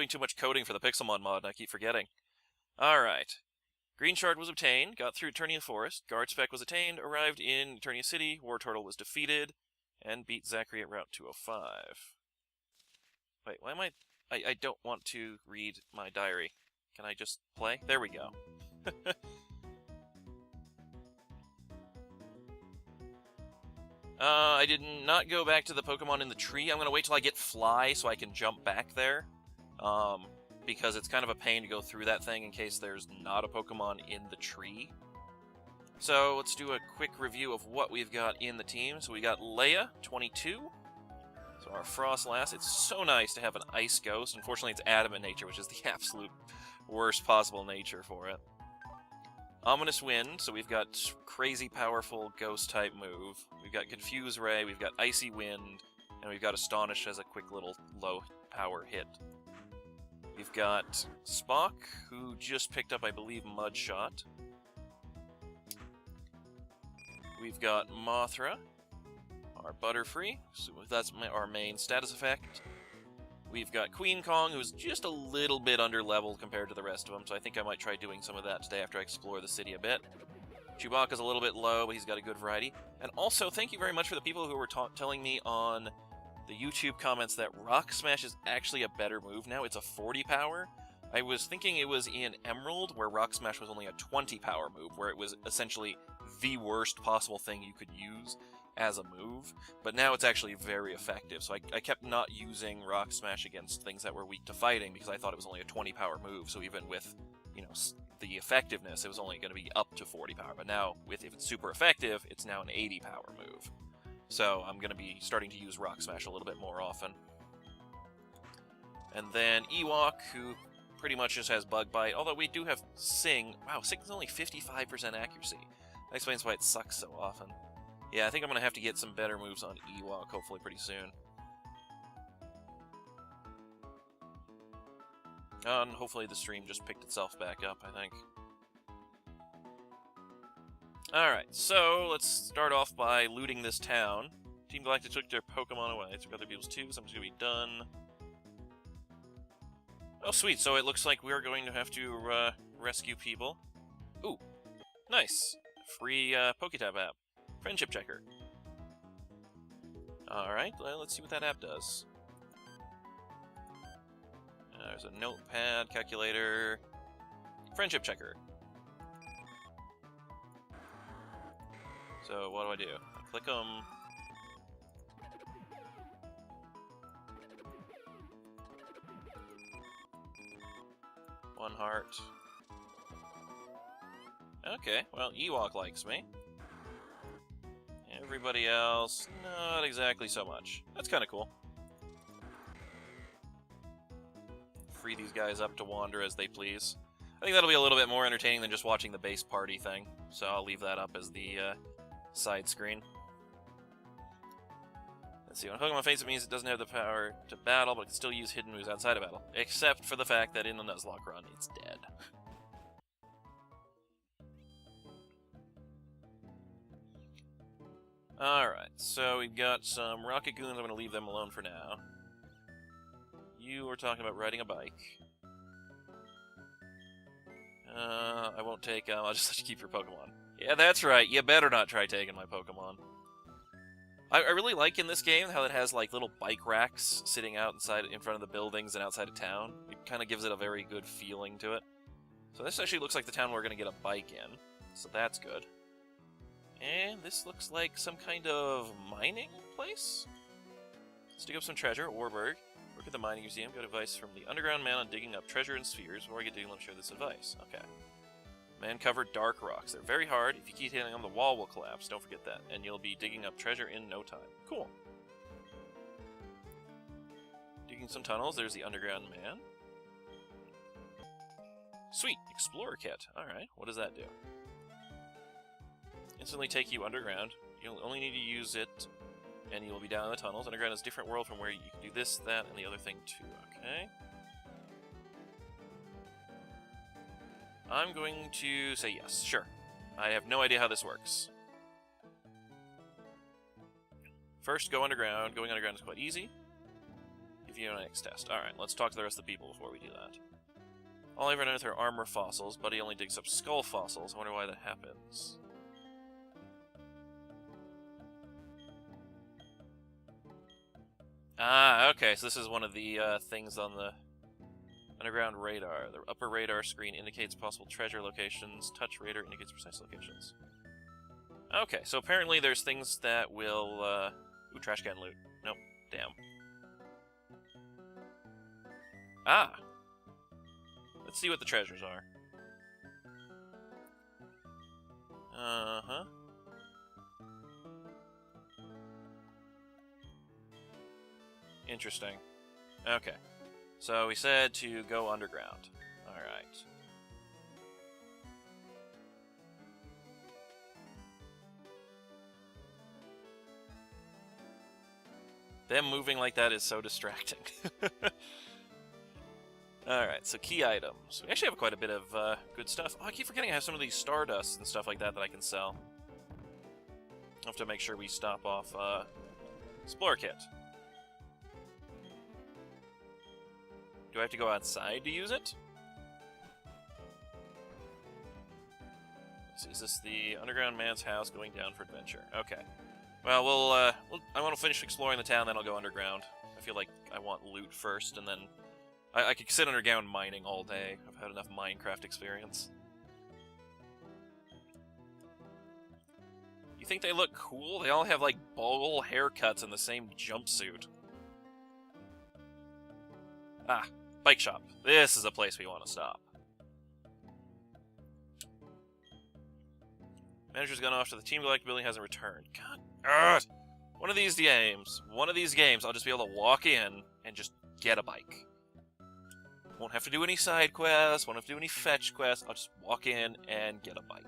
doing too much coding for the Pixelmon mod, and I keep forgetting. Alright. Green Shard was obtained, got through Eternia Forest, Guard Spec was attained, arrived in Eternia City, War Turtle was defeated, and beat Zachary at Route 205. Wait, why am I don't want to read my diary. Can I just play? There we go. I did not go back to the Pokemon in the tree. I'm going to wait till I get Fly so I can jump back there. Because it's kind of a pain to go through that thing in case there's not a Pokemon in the tree. So let's do a quick review of what we've got in the team. So we got Leia, 22. So our Frost Lass. It's so nice to have an Ice Ghost. Unfortunately, it's Adamant nature, which is the absolute worst possible nature for it. Ominous Wind, so we've got crazy powerful Ghost-type move. We've got Confuse Ray, we've got Icy Wind, and we've got Astonish as a quick little low-power hit. We've got Spock, who just picked up, I believe, Mud Shot. We've got Mothra, our Butterfree, so that's our main status effect. We've got Queen Kong, who's just a little bit under-leveled compared to the rest of them, so I think I might try doing some of that today after I explore the city a bit. Chewbacca's a little bit low, but he's got a good variety. And also, thank you very much for the people who were telling me on the YouTube comments that Rock Smash is actually a better move now. It's a 40 power. I was thinking it was in Emerald, where Rock Smash was only a 20 power move, where it was essentially the worst possible thing you could use as a move, but now it's actually very effective, so I kept not using Rock Smash against things that were weak to fighting, because I thought it was only a 20 power move, so even with, you know, the effectiveness, it was only going to be up to 40 power, but now, if it's super effective, it's now an 80 power move. So I'm going to be starting to use Rock Smash a little bit more often. And then Ewok, who pretty much just has Bug Bite, although we do have Sing. Wow, Sing is only 55% accuracy. That explains why it sucks so often. Yeah, I think I'm going to have to get some better moves on Ewok, hopefully pretty soon. And hopefully the stream just picked itself back up, I think. Alright, so let's start off by looting this town. Team Galactic took their Pokemon away. They took other people's too, so I'm just going to be done. Oh, sweet, so it looks like we're going to have to rescue people. Ooh, nice. Free Poketap app. Friendship checker. Alright, well, let's see what that app does. There's a notepad, calculator, friendship checker. So, what do? I click them. One heart. Okay, well, Ewok likes me. Everybody else, not exactly so much. That's kind of cool. Free these guys up to wander as they please. I think that'll be a little bit more entertaining than just watching the base party thing, so I'll leave that up as the side screen. Let's see, when Pokemon face it means it doesn't have the power to battle, but it can still use hidden moves outside of battle, except for the fact that in the Nuzlocke Run, it's dead. Alright, so we've got some Rocket Goons. I'm going to leave them alone for now. You were talking about riding a bike. I won't take I'll just let you keep your Pokemon. Yeah, that's right. You better not try taking my Pokemon. I really like in this game how it has like little bike racks sitting out in front of the buildings and outside of town. It kind of gives it a very good feeling to it. So this actually looks like the town we're going to get a bike in. So that's good. And this looks like some kind of mining place? Let's dig up some treasure, Warburg. Work at the mining museum, got advice from the underground man on digging up treasure and spheres. Before I get digging, let me share this advice. Okay. Man covered dark rocks. They're very hard. If you keep hitting them, the wall will collapse. Don't forget that. And you'll be digging up treasure in no time. Cool. Digging some tunnels. There's the underground man. Sweet. Explorer kit. Alright. What does that do? Instantly take you underground. You'll only need to use it, and you'll be down in the tunnels. Underground is a different world from where you can do this, that, and the other thing too. Okay. I'm going to say yes. Sure. I have no idea how this works. First, go underground. Going underground is quite easy. Review next test. Alright, let's talk to the rest of the people before we do that. All I've unearthed are armor fossils. Buddy only digs up skull fossils. I wonder why that happens. Ah, okay, so this is one of the things on the underground radar. The upper radar screen indicates possible treasure locations. Touch radar indicates precise locations. Okay, so apparently there's things that will, Ooh, trash can loot. Nope, damn. Ah! Let's see what the treasures are. Uh-huh. Interesting. Okay. So we said to go underground. Alright. Them moving like that is so distracting. Alright, so key items. We actually have quite a bit of good stuff. Oh, I keep forgetting I have some of these Stardust and stuff like that that I can sell. I'll have to make sure we stop off Explorer Kit. Do I have to go outside to use it? Let's see, is this the underground man's house going down for adventure? Okay. Well, I want to finish exploring the town, then I'll go underground. I feel like I want loot first, and then I could sit underground mining all day. I've had enough Minecraft experience. You think they look cool? They all have, like, bowl haircuts and the same jumpsuit. Ah, bike shop. This is a place we want to stop. Manager's gone off to the Team Galactic building, hasn't returned. God, ugh. One of these games, I'll just be able to walk in and just get a bike. Won't have to do any side quests, won't have to do any fetch quests, I'll just walk in and get a bike.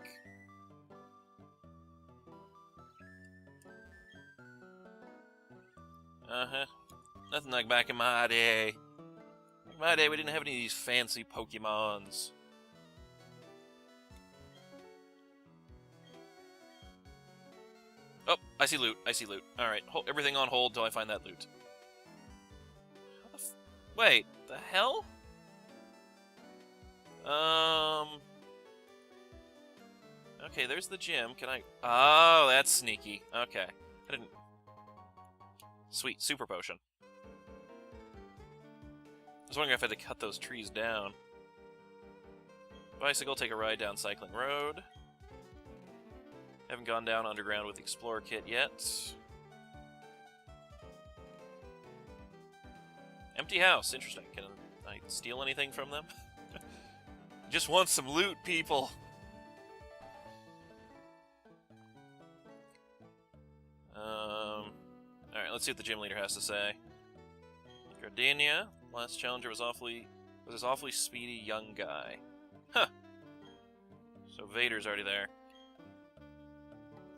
Uh-huh. Nothing like back in my day. In my day, we didn't have any of these fancy Pokemons. Oh, I see loot, Alright, hold everything on hold till I find that loot. How the wait, the hell? Okay, there's the gym. Can I... Oh, that's sneaky. Okay. I didn't... Sweet, super potion. I was wondering if I had to cut those trees down. Bicycle, take a ride down Cycling Road. Haven't gone down underground with the Explorer Kit yet. Empty house, interesting. Can I steal anything from them? Just want some loot, people! Alright, let's see what the gym leader has to say. Eternia, last challenger was this awfully speedy young guy. Huh! So Vader's already there.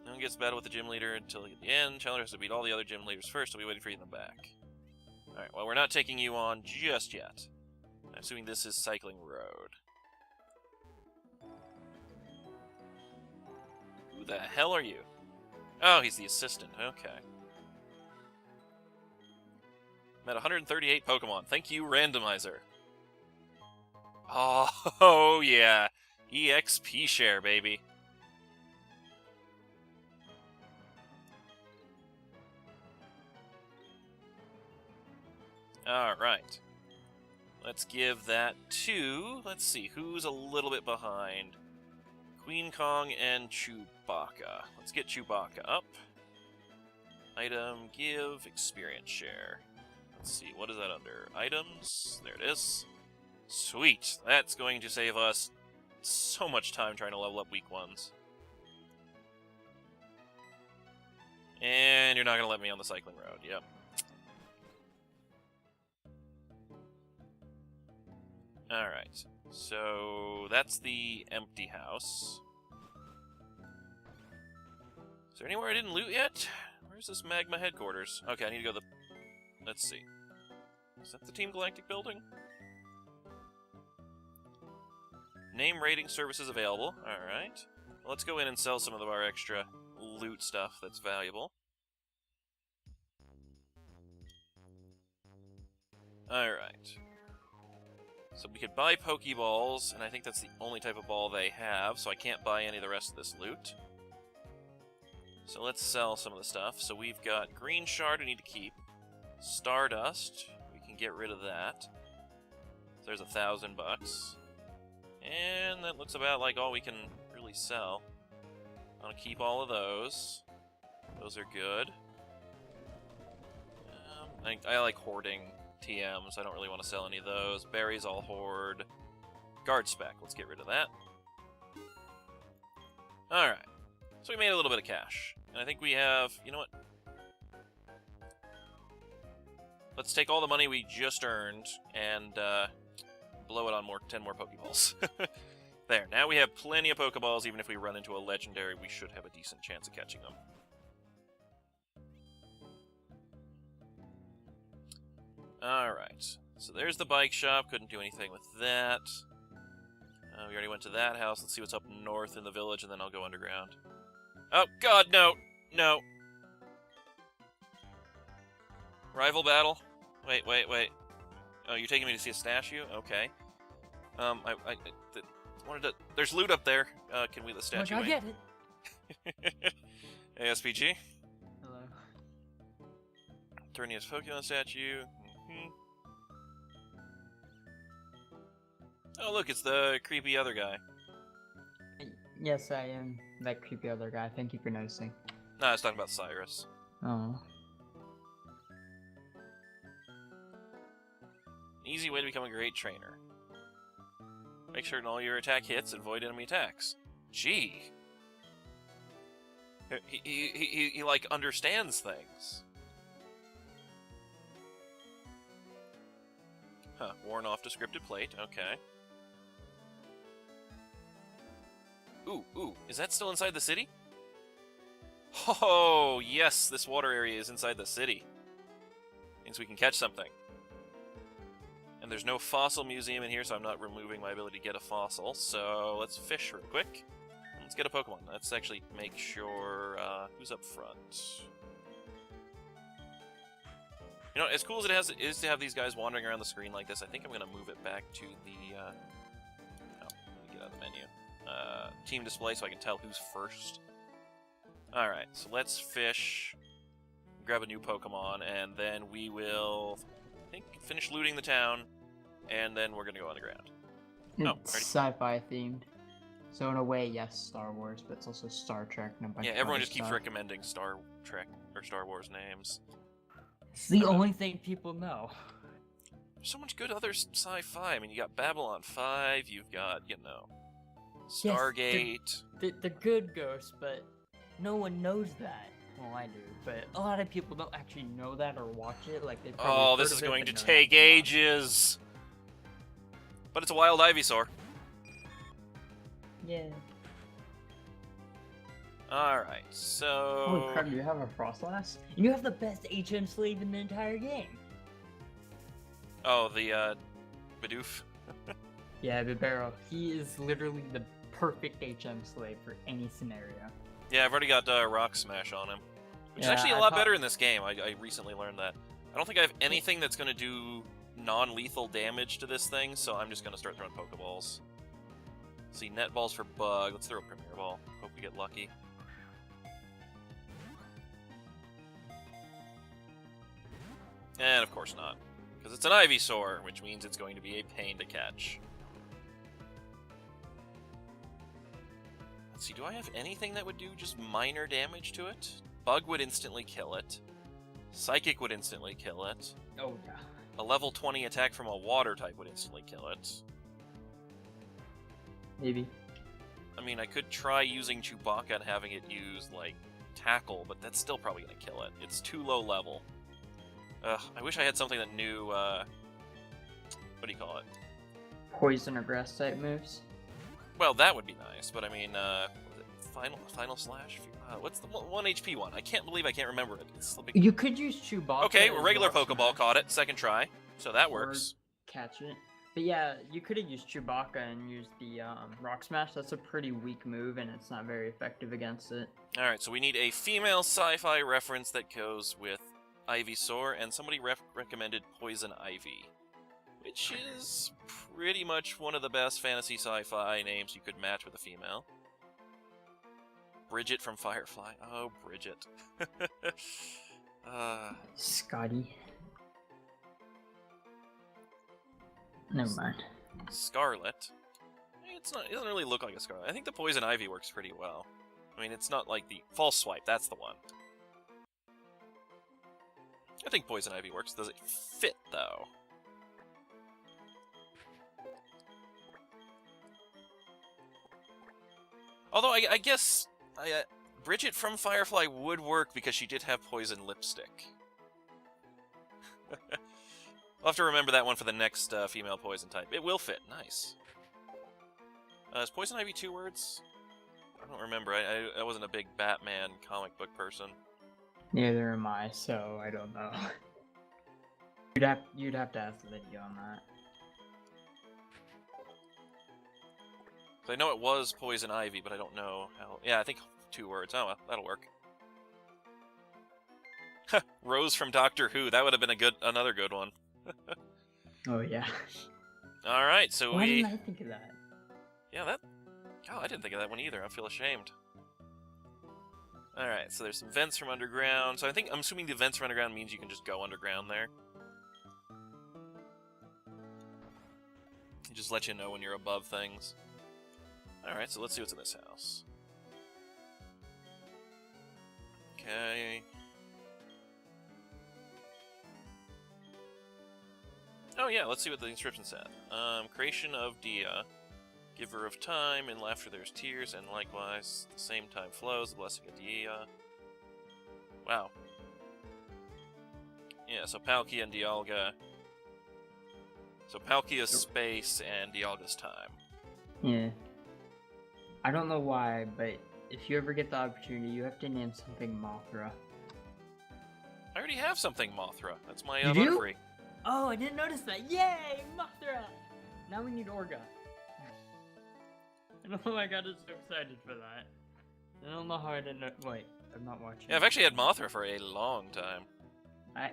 No one gets battle with the gym leader until the end. Challenger has to beat all the other gym leaders first. I'll be waiting for you in the back. Alright, well, we're not taking you on just yet. I'm assuming this is Cycling Road. Who the hell are you? Oh, he's the assistant. Okay. Met 138 Pokemon. Thank you, Randomizer. Oh, yeah. EXP share, baby. Alright. Let's give that to... Let's see, who's a little bit behind? Queen Kong and Chewbacca. Let's get Chewbacca up. Item, give, experience share. Let's see, what is that under? Items? There it is. Sweet! That's going to save us so much time trying to level up weak ones. And you're not going to let me on the Cycling Road, yep. Alright, so that's the empty house. Is there anywhere I didn't loot yet? Where's this Magma headquarters? Okay, I need to go to the... Let's see. Is that the Team Galactic building? Name rating services available. Alright. Well, let's go in and sell some of our extra loot stuff that's valuable. Alright. So we could buy Pokeballs, and I think that's the only type of ball they have, so I can't buy any of the rest of this loot. So let's sell some of the stuff. So we've got Green Shard we need to keep. Stardust, we can get rid of that. So there's $1,000. And that looks about like all we can really sell. I'm gonna keep all of those. Those are good. I like hoarding TMs. I don't really want to sell any of those. Berries I'll hoard. Guard spec, let's get rid of that. Alright. So we made a little bit of cash. And I think we have, you know what? Let's take all the money we just earned and blow it on 10 more Pokeballs. There, now we have plenty of Pokeballs. Even if we run into a legendary, we should have a decent chance of catching them. Alright, so there's the bike shop. Couldn't do anything with that. We already went to that house. Let's see what's up north in the village, and then I'll go underground. Oh, God, no! No! Rival battle? Wait. Oh, you're taking me to see a statue? Okay. I wanted to... There's loot up there. Can we the statue? Look, I get it! ASPG? Hello. Eternia's Pokemon statue. Oh, look, it's the creepy other guy. Yes, I am that creepy other guy. Thank you for noticing. No, I was talking about Cyrus. Oh. Easy way to become a great trainer. Make sure all your attack hits and avoid enemy attacks. Gee. He like, understands things. Huh, worn off descriptive plate, okay. Ooh, is that still inside the city? Oh, yes, this water area is inside the city. Means we can catch something. And there's no fossil museum in here, so I'm not removing my ability to get a fossil. So let's fish real quick. Let's get a Pokemon. Let's actually make sure, who's up front? You know, as cool as it is to have these guys wandering around the screen like this, I think I'm going to move it back to the, oh, let me get out of the menu. Team display so I can tell who's first. Alright, so let's fish, grab a new Pokemon, and then we will, I think, finish looting the town, and then we're going to go underground. It's sci-fi themed. So in a way, yes, Star Wars, but it's also Star Trek and a bunch of everyone other just keeps stuff. recommending Star Trek or Star Wars names. It's the only thing people know. There's so much good other sci-fi. I mean, you got Babylon 5, you've got, you know, Stargate. Yes, the good ghosts, but no one knows that. Well, I do, but a lot of people don't actually know that or watch it. Like they. Oh, this is going to take ages. But it's a wild Ivysaur. Yeah. Alright, so... Holy crap, you have a Frostlass? And you have the best HM slave in the entire game! Oh, the, Bidoof? Yeah, Bibero. He is literally the perfect HM slave for any scenario. Yeah, I've already got, Rock Smash on him. Which is actually a lot better in this game, I recently learned that. I don't think I have anything that's gonna do non-lethal damage to this thing, so I'm just gonna start throwing Pokeballs. Let's see, net balls for Bug. Let's throw a Premier Ball. Hope we get lucky. And of course not, because it's an Ivysaur, which means it's going to be a pain to catch. Let's see, do I have anything that would do just minor damage to it? Bug would instantly kill it. Psychic would instantly kill it. Oh, yeah. A level 20 attack from a water type would instantly kill it. Maybe. I mean, I could try using Chewbacca and having it use, like, Tackle, but that's still probably going to kill it. It's too low level. I wish I had something that knew, what do you call it? Poison or grass type moves? Well, that would be nice, but I mean, what was it? Final Slash? What's the 1 HP one? I can't believe I can't remember it. It's slipping. You could use Chewbacca. Okay, a regular Pokeball caught it, second try, so that works. Catch it. But yeah, you could have used Chewbacca and used the Rock Smash. That's a pretty weak move, and it's not very effective against it. Alright, so we need a female sci-fi reference that goes with Ivysaur, and somebody recommended Poison Ivy, which is pretty much one of the best fantasy sci-fi names you could match with a female. Bridget from Firefly. Oh, Bridget. Scotty. Never mind. Scarlet. It doesn't really look like a Scarlet. I think the Poison Ivy works pretty well. I mean, it's not like the False Swipe, that's the one. I think Poison Ivy works. Does it fit, though? Although, I guess Bridget from Firefly would work because she did have poison lipstick. I'll have to remember that one for the next female poison type. It will fit. Nice. Is Poison Ivy 2 words? I don't remember. I wasn't a big Batman comic book person. Neither am I, so I don't know. You'd have to ask the video on that. I know it was Poison Ivy, but I don't know how... Yeah, I think 2 words. Oh, well, that'll work. Rose from Doctor Who. That would have been another good one. Oh, yeah. Alright, so Why didn't I think of that? Yeah, God, I didn't think of that one either. I feel ashamed. Alright, so there's some vents from underground. So I'm assuming the vents from underground means you can just go underground there. It just lets you know when you're above things. Alright, so let's see what's in this house. Okay. Oh yeah, let's see what the inscription said. Creation of Dia, giver of time, in laughter there's tears, and likewise, the same time flows, the blessing of Dia. Wow. Yeah, so Palkia and Dialga. So Palkia's space and Dialga's time. Yeah. I don't know why, but if you ever get the opportunity, you have to name something Mothra. I already have something Mothra. That's my You do? Butterfree. Oh, I didn't notice that. Yay, Mothra! Now we need Orga. Oh my god, I'm so excited for that. I don't know how I didn't know. Wait, I'm not watching. Yeah, I've actually had Mothra for a long time.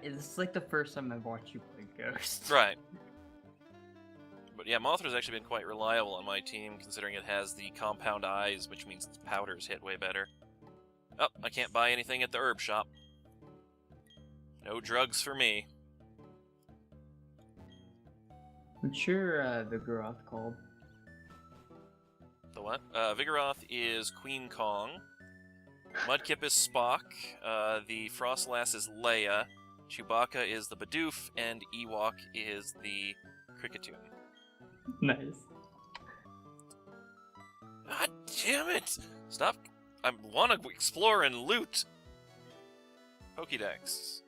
It's like the first time I've watched you play Ghost. Right. But yeah, Mothra's actually been quite reliable on my team, considering it has the compound eyes, which means its powders hit way better. Oh, I can't buy anything at the herb shop. No drugs for me. What's your Vigoroth called? The what? Vigoroth is Queen Kong. Mudkip is Spock. The Frostlass is Leia. Chewbacca is the Bidoof, and Ewok is the Cricketune. Nice. God damn it! Stop! I want to explore and loot! Pokédex.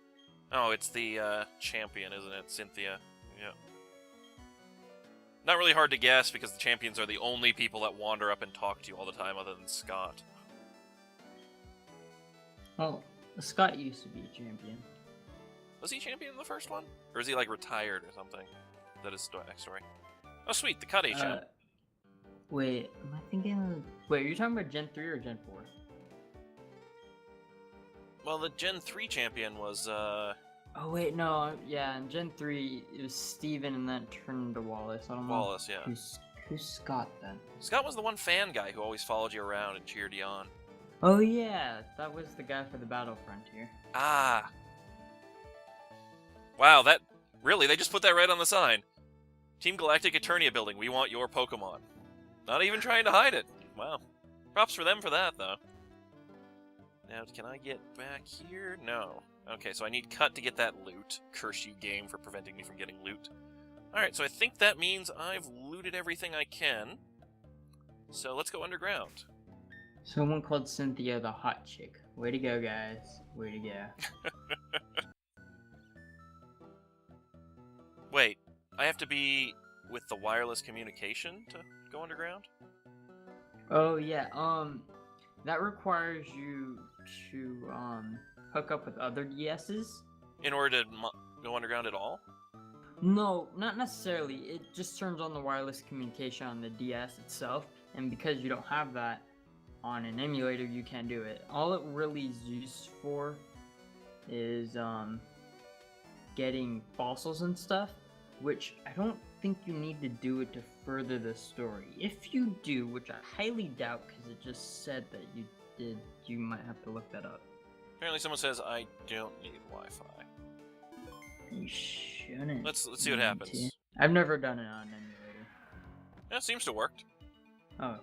Oh, it's the champion, isn't it? Cynthia. Yeah. Not really hard to guess, because the champions are the only people that wander up and talk to you all the time, other than Scott. Well, Scott used to be a champion. Was he champion in the first one? Or is he, like, retired or something? Is that his backstory? Oh, sweet, the Cut HM. Wait, am I thinking... Wait, are you talking about Gen 3 or Gen 4? Well, the Gen 3 champion was, Oh, wait, no, yeah, in Gen 3, it was Steven and then it turned into Wallace. I don't know. Wallace, yeah. Who's Scott, then? Scott was the one fan guy who always followed you around and cheered you on. Oh, yeah, that was the guy for the Battle Frontier. Ah! Wow, that... Really, they just put that right on the sign. Team Galactic Eternia building, we want your Pokemon. Not even trying to hide it. Wow. Props for them for that, though. Now, can I get back here? No. Okay, so I need Cut to get that loot. Curse you, game, for preventing me from getting loot. Alright, so I think that means I've looted everything I can. So let's go underground. Someone called Cynthia the hot chick. Way to go, guys. Way to go. Wait, I have to be with the wireless communication to go underground? Oh, yeah, that requires you to, hook up with other DSs? In order to go underground at all? No, not necessarily. It just turns on the wireless communication on the DS itself, and because you don't have that on an emulator, you can't do it. All it really is used for is, getting fossils and stuff, which I don't think you need to do it to further the story. If you do, which I highly doubt because it just said that you did, you might have to look that up. Apparently someone says I don't need Wi-Fi. You shouldn't. Let's see what need happens. to. I've never done it on emulator. Yeah, it seems to work. Oh,